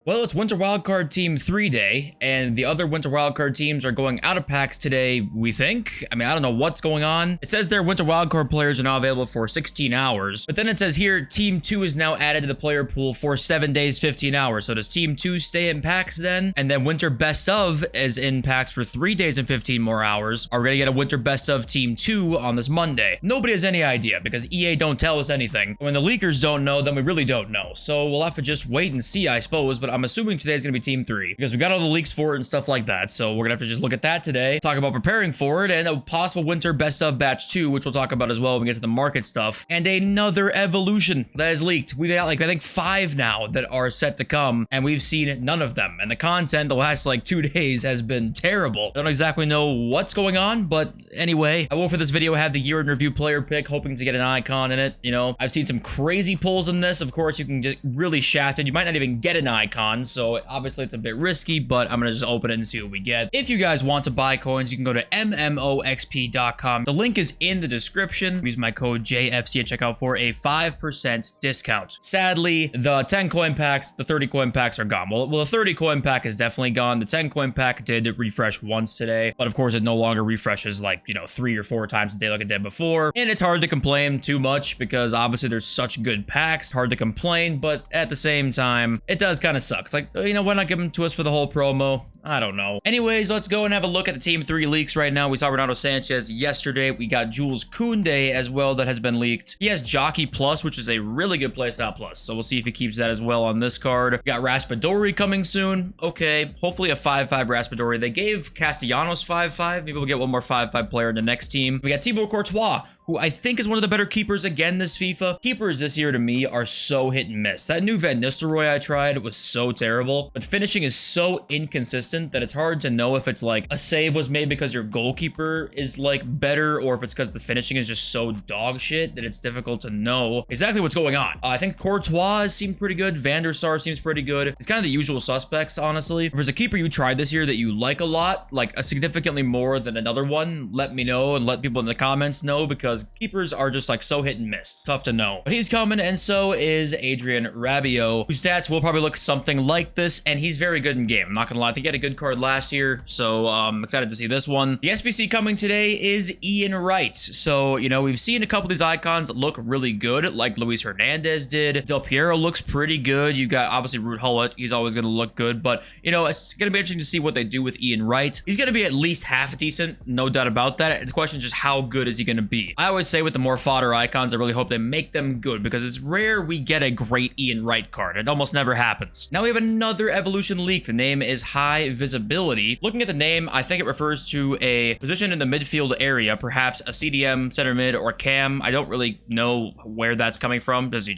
Well, it's Winter Wildcard Team 3 day, and the other Winter Wildcard teams are going out of packs today, we think. I mean, I don't know what's going on. It says their Winter Wildcard players are now available for 16 hours, but then it says here, Team 2 is now added to the player pool for 7 days, 15 hours. So does Team 2 stay in packs then? And then Winter Best of is in packs for 3 days and 15 more hours. Are we gonna get a Winter Best of Team 2 on this Monday? Nobody has any idea, because EA don't tell us anything. When the leakers don't know, then we really don't know. So we'll have to just wait and see, I suppose, but I'm assuming today's gonna be Team 3 because we got all the leaks for it and stuff like that. So we're gonna have to just look at that today, talk about preparing for it, and a possible Winter Best of Batch 2, which we'll talk about as well when we get to the market stuff, and another evolution that is leaked. We got like, I think 5 now that are set to come, and we've seen none of them. And the content the last like 2 days has been terrible. I don't exactly know what's going on, but anyway, I will for this video have the year in review player pick, hoping to get an icon in it. You know, I've seen some crazy pulls in this. Of course, you can get really shafted. You might not even get an icon, so obviously it's a bit risky, but I'm gonna just open it and see what we get. If you guys want to buy coins, you can go to mmoxp.com. The link is in the description. Use my code JFC at checkout for a 5% discount. Sadly, the 10 coin packs, the 30 coin packs are gone. Well, the 30 coin pack is definitely gone. The 10 coin pack did refresh once today, but of course it no longer refreshes like, you know, 3 or 4 times a day like it did before. And it's hard to complain too much because obviously there's such good packs. Hard to complain, but at the same time, it does kind of suck. It's like, you know, why not give them to us for the whole promo? I don't know. Anyways, let's go and have a look at the Team 3 leaks right now. We saw Renato Sanchez yesterday. We got Jules Koundé as well that has been leaked. He has Jockey Plus, which is a really good playstyle plus. So we'll see if he keeps that as well on this card. We got Raspadori coming soon. Okay, hopefully a 5-5 Raspadori. They gave Castellanos 5-5. Maybe we'll get one more 5-5 player in the next team. We got Thibaut Courtois, who I think is one of the better keepers again this FIFA. Keepers this year to me are so hit and miss. That new Van Nistelrooy I tried was so terrible, but finishing is so inconsistent that it's hard to know if it's like a save was made because your goalkeeper is like better, or if it's because the finishing is just so dog shit that it's difficult to know exactly what's going on. I think Courtois seemed pretty good. Van der Sar seems pretty good. It's kind of the usual suspects, honestly. If there's a keeper you tried this year that you like a lot, like a significantly more than another one, let me know and let people in the comments know, because keepers are just like so hit and miss. It's tough to know. But he's coming, and so is Adrian Rabiot, whose stats will probably look something like this, and he's very good in game. I'm not gonna lie, I think he had a good card last year, so I'm excited to see this one. The SBC coming today is Ian Wright. So, you know, we've seen a couple of these icons look really good, like Luis Hernandez did. Del Piero looks pretty good. You got obviously Ruud Gullit. He's always gonna look good, but you know, it's gonna be interesting to see what they do with Ian Wright. He's gonna be at least half decent, no doubt about that. The question is just how good is he gonna be? I always say with the more fodder icons, I really hope they make them good, because it's rare we get a great Ian Wright card. It almost never happens. Now we have another evolution leak. The name is High Visibility. Looking at the name, I think it refers to a position in the midfield area, perhaps a CDM, center mid, or cam. I don't really know where that's coming from. Is he,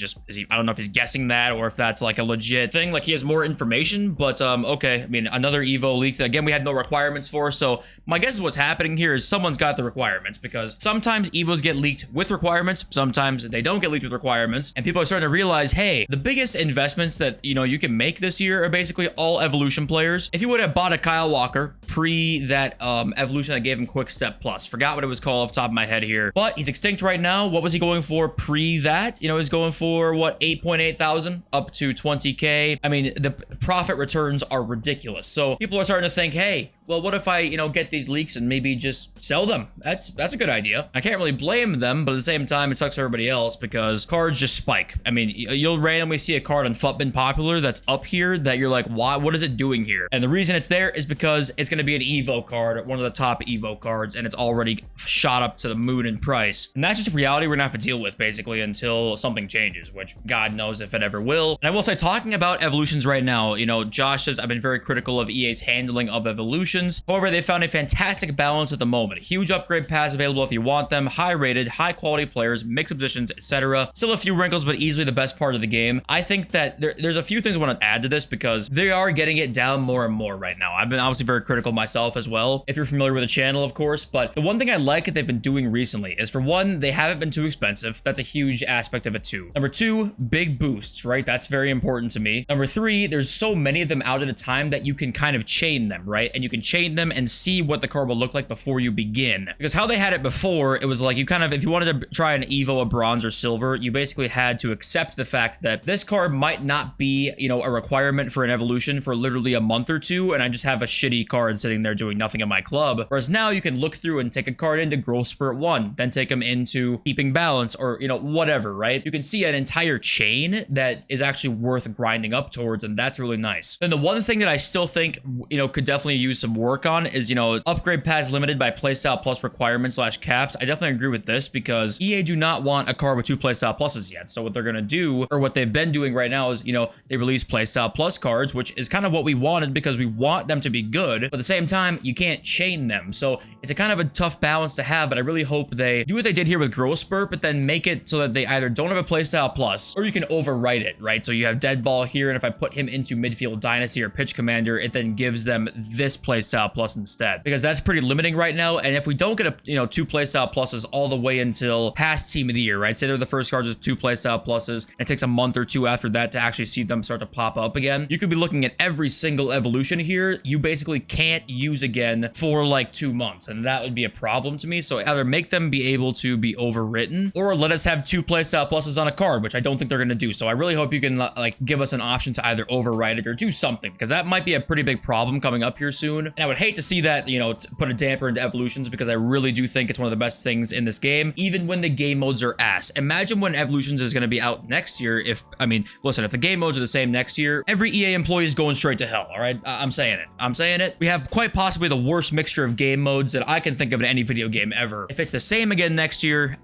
I don't know if he's guessing that or if that's like a legit thing, like he has more information, but okay. I mean, another Evo leak that again, we had no requirements for. So my guess is what's happening here is someone's got the requirements, because sometimes Evos get leaked with requirements, sometimes they don't get leaked with requirements, and people are starting to realize, hey, the biggest investments that, you know, you can make this year are basically all evolution players. If you would have bought a Kyle Walker pre that evolution that gave him Quick Step Plus, forgot what it was called off the top of my head here, but he's extinct right now. What was he going for pre that? You know, he's going for what, 8.8 thousand up to 20k. I mean, the profit returns are ridiculous. So people are starting to think, hey, well, what if I, you know, get these leaks and maybe just sell them? That's a good idea. I can't really blame them, but at the same time, it sucks for everybody else because cards just spike. I mean, you'll randomly see a card on FUTBIN Popular that's up here that you're like, why? What is it doing here? And the reason it's there is because it's going to be an Evo card, one of the top Evo cards, and it's already shot up to the moon in price. And that's just a reality we're going to have to deal with basically until something changes, which God knows if it ever will. And I will say, talking about evolutions right now, you know, Josh says I've been very critical of EA's handling of evolutions. However, they found a fantastic balance at the moment. Huge upgrade paths available if you want them, high rated, high quality players, mixed positions, etc. Still a few wrinkles, but easily the best part of the game. I think that there's a few things I want to add to this because they are getting it down more and more right now. I've been obviously very critical myself as well, if you're familiar with the channel, of course, but the one thing I like that they've been doing recently is, for one, they haven't been too expensive. That's a huge aspect of it too. Number two, big boosts, right? That's very important to me. Number three, there's so many of them out at a time that you can kind of chain them, right? And you can chain them and see what the card will look like before you begin. Because how they had it before, it was like you kind of, if you wanted to try an Evo, a bronze or silver, you basically had to accept the fact that this card might not be, you know, a requirement for an evolution for literally a month or two, and I just have a shitty card sitting there doing nothing in my club. Whereas now you can look through and take a card into Growth Spurt 1, then take them into Keeping Balance, or, you know, whatever, right? You can see an entire chain that is actually worth grinding up towards, and that's really nice. Then the one thing that I still think, you know, could definitely use some work on is, you know, upgrade paths limited by playstyle plus requirements / caps. I definitely agree with this because EA do not want a card with 2 playstyle pluses yet. So what they're gonna do, or what they've been doing right now, is, you know, they release playstyle plus cards, which is kind of what we wanted because we want them to be good, but at the same time, you can't chain them. So it's a kind of a tough balance to have, but I really hope they do what they did here with Growth Spurt, but then make it so that they either don't have a playstyle plus, or you can overwrite it, right? So you have Dead Ball here, and if I put him into Midfield Dynasty or Pitch Commander, it then gives them this playstyle plus instead, because that's pretty limiting right now. And if we don't get a, you know, 2 playstyle pluses all the way until past Team of the Year, right? Say they're the first cards with 2 playstyle pluses, and it takes a month or two after that to actually see them start to pop up again. You could be looking at every single evolution here you basically can't use again for like 2 months, and that would be a problem to me. So either make them be able to be overwritten, or let us have 2 playstyle pluses on a card, which I don't think they're going to do. So I really hope you can like give us an option to either overwrite it or do something, because that might be a pretty big problem coming up here soon. And I would hate to see that, you know, put a damper into evolutions, because I really do think it's one of the best things in this game, even when the game modes are ass. Imagine when evolutions is going to be out next year. If, I mean, listen, if the game modes are the same next year, every EA employee is going straight to hell. All right, I'm saying it. I'm saying it. We have quite possibly the worst mixture of game modes that I can think of in any video game ever. If it's the same again next year,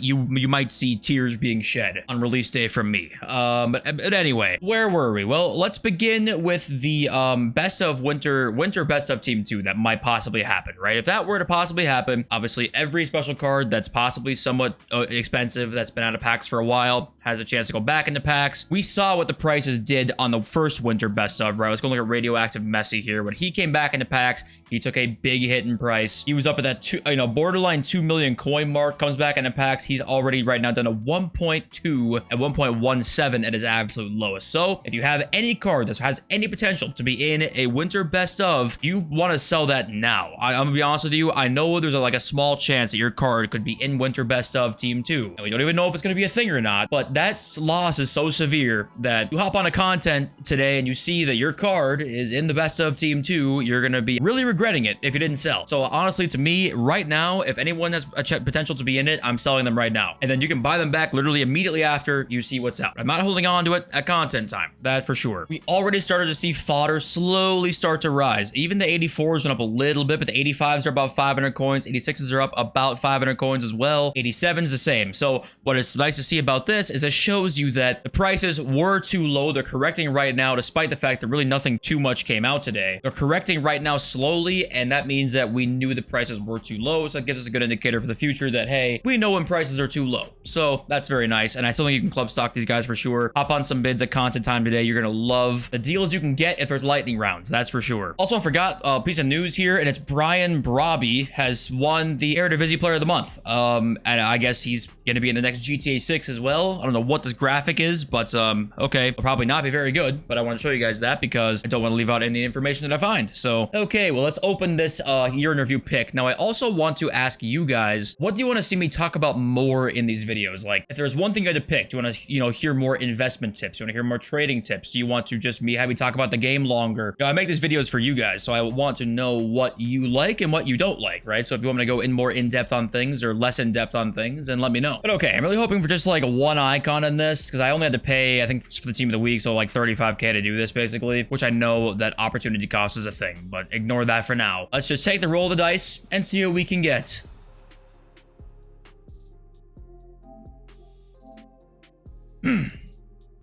you might see tears being shed on release day from me. But anyway, where were we? Well, let's begin with the best of winter best of Team 2 that might possibly happen, right? If that were to possibly happen, obviously every special card that's possibly somewhat expensive, that's been out of packs for a while, has a chance to go back into packs. We saw what the prices did on the first winter best of, right? Let's go look at Radioactive Messi here. When he came back into packs, he took a big hit in price. He was up at that borderline 2 million coin mark, comes back into packs. He's already right now done a 1.2 and 1.17 at his absolute lowest. So if you have any card that has any potential to be in a winter best of, you want to sell that now. I'm gonna be honest with you. I know there's like a small chance that your card could be in winter best of Team 2. And we don't even know if it's going to be a thing or not, but that loss is so severe that you hop on a content today and you see that your card is in the best of Team 2, you're going to be really regretting it if you didn't sell. So honestly, to me, right now, if anyone has a potential to be in it, I'm selling them right now. And then you can buy them back literally immediately after you see what's out. I'm not holding on to it at content time, that for sure. We already started to see fodder slowly start to rise. Even the 84s went up a little bit, but the 85s are about 500 coins. 86s are up about 500 coins as well. 87s the same. So what is nice to see about this is it shows you that the prices were too low. They're correcting right now, despite the fact that really nothing too much came out today. They're correcting right now slowly, and that means that we knew the prices were too low. So that gives us a good indicator for the future that, hey, we know when prices are too low. So that's very nice. And I still think you can club stock these guys for sure. Hop on some bids at content time today. You're going to love the deals you can get if there's lightning rounds. That's for sure. Also, I forgot a piece of news here, and it's Brian Braby has won the Eredivisie Player of the Month. And I guess he's going to be in the next GTA 6 as well. I don't know what this graphic is, but okay, it'll probably not be very good, but I want to show you guys that because I don't want to leave out any information that I find. So, okay, well, let's open this year in review pick. Now, I also want to ask you guys, what do you want to see me talk about more in these videos? Like, if there's one thing you had to pick, do you want to, you know, hear more investment tips? Do you want to hear more trading tips? Do you want to just have me talk about the game longer? You know, I make these videos for you guys, so I want to know what you like and what you don't like, right? So if you want me to go in more in-depth on things or less in-depth on things, then let me know. But okay, I'm really hoping for just like one icon in this, because I only had to pay, I think, for the team of the week, so like 35k to do this basically, which I know that opportunity cost is a thing, but ignore that for now. Let's just take the roll of the dice and see what we can get.